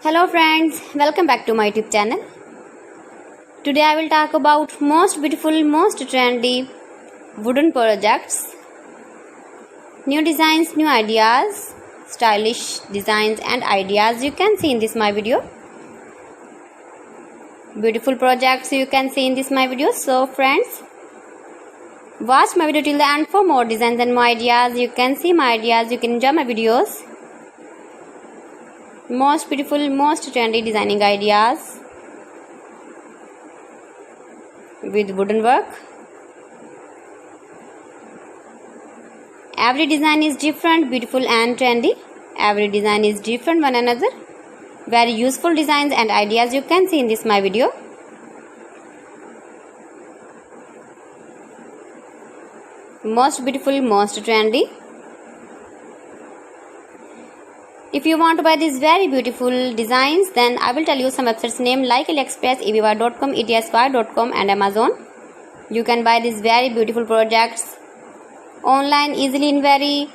Hello friends, welcome back to my YouTube channel. Today I will talk about most beautiful, most trendy wooden projects, new designs, new ideas, stylish designs and ideas you can see in this my video. Beautiful projects you can see in this my video. So friends, watch my video till the end for more designs and more ideas. You can see my ideas, you can enjoy my videos. Most beautiful, most trendy designing ideas with wooden work. Every design is different, beautiful and trendy. Every design is different one another. Very useful designs and ideas you can see in this my video. Most beautiful, most trendy. If you want to buy these very beautiful designs, then I will tell you some websites name like AliExpress, eBay.com, etsy.com and Amazon. You can buy these very beautiful projects online easily in very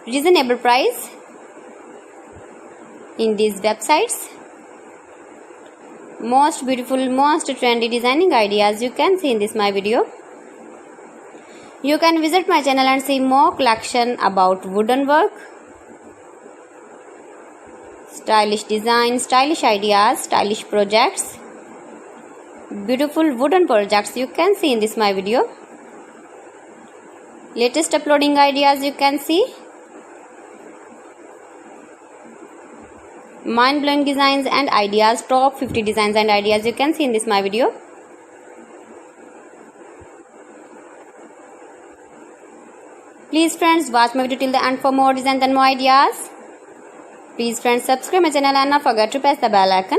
reasonable price in these websites. Most beautiful, most trendy designing ideas you can see in this my video. You can visit my channel and see more collection about wooden work, stylish design, stylish ideas, stylish projects, beautiful wooden projects you can see in this my video. Latest uploading ideas you can see. Mind-blowing designs and ideas, top 50 designs and ideas you can see in this my video. Please friends, watch my video till the end for more designs and more ideas. Please friends, subscribe my channel and not forget to press the bell icon.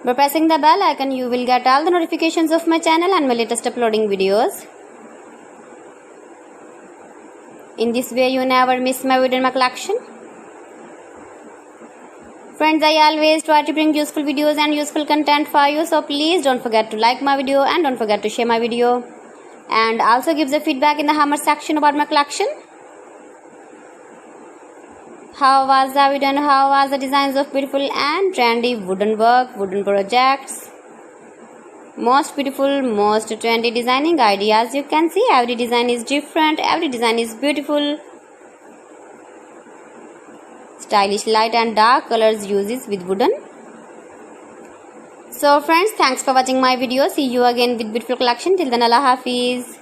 By pressing the bell icon, you will get all the notifications of my channel and my latest uploading videos. In this way, you never miss my video in my collection. Friends, I always try to bring useful videos and useful content for you. So please don't forget to like my video and don't forget to share my video. And also give the feedback in the comment section about my collection. How was the video and how was the designs of beautiful and trendy wooden work, wooden projects? Most beautiful, most trendy designing ideas you can see. Every design is different, every design is beautiful. Stylish light and dark colors uses with wooden. So friends, thanks for watching my video. See you again with beautiful collection. Till then, Allah Hafiz.